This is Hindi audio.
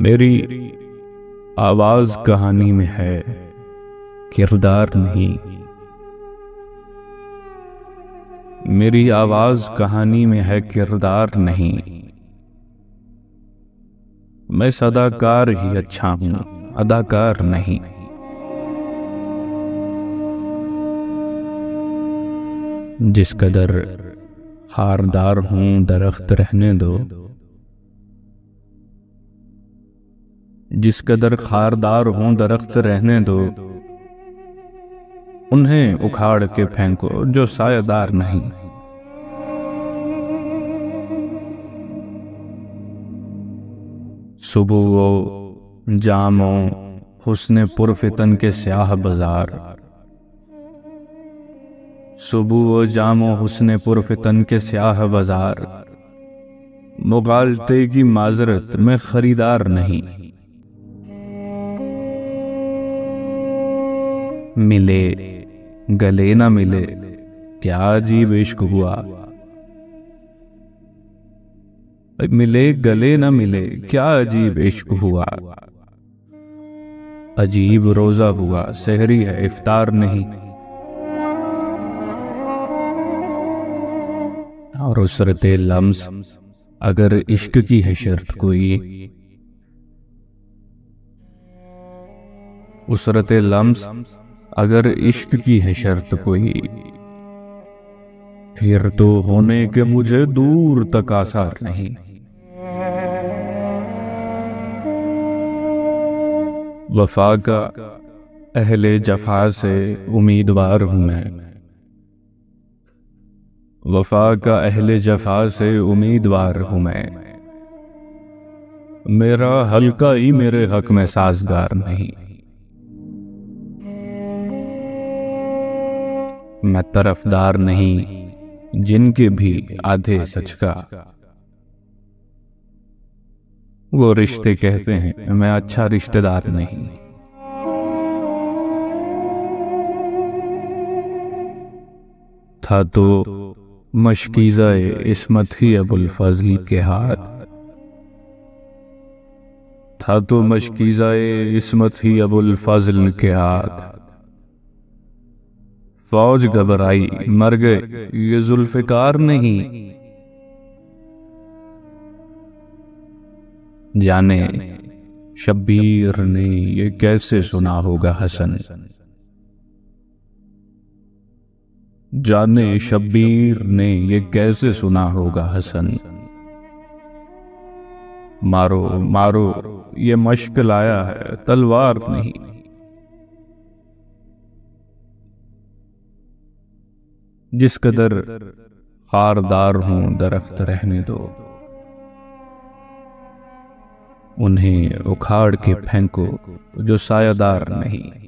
मेरी आवाज कहानी में है, किरदार नहीं। मेरी आवाज कहानी में है, किरदार नहीं। मैं सदाकार ही अच्छा हूं, अदाकार नहीं। जिस कदर खारदार हूं, दरख्त रहने दो। जिस कदर खारदार हूं, दरख्त रहने दो। उन्हें उखाड़ के फेंको जो सायेदार नहीं। सुबह वो जामो हुस्ने पुरफितन के स्याह बाजार। सुबह वो जामो हुस्ने पुरफितन के स्याह बाजार। मुगालते की माजरत में खरीदार नहीं। मिले गले ना मिले, क्या अजीब इश्क हुआ। मिले गले ना मिले, क्या अजीब इश्क हुआ। अजीब रोजा हुआ, सहरी है इफ्तार नहीं। और उसरते लम्स अगर इश्क की है शर्त कोई। उसरते लम्स अगर इश्क की है शर्त कोई। फिर तो होने के मुझे दूर तक आसार नहीं। वफा का अहले जफा से उम्मीदवार हूं मैं। वफा का अहले जफा से उम्मीदवार हूं मैं। मेरा हल्का ही मेरे हक में साजगार नहीं। मैं तरफदार नहीं जिनके भी आधे सच का। वो रिश्ते कहते हैं, मैं अच्छा रिश्तेदार नहीं। था तो मशकीज़ा-ए इस्मत ही अबुल फजल के हाथ। था तो मशकीज़ा-ए इस्मत ही अबुल फजल के हाथ। फौज घबराई मर गए ये जुल्फिकार नहीं। जाने शब्बीर ने ये कैसे सुना होगा हसन। जाने शब्बीर ने ये कैसे सुना होगा हसन। मारो मारो ये मश्क लाया है, तलवार नहीं। जिस कदर खारदार हूं, दरख्त रहने दो। उन्हें उखाड़ के फेंको जो सायेदार नहीं।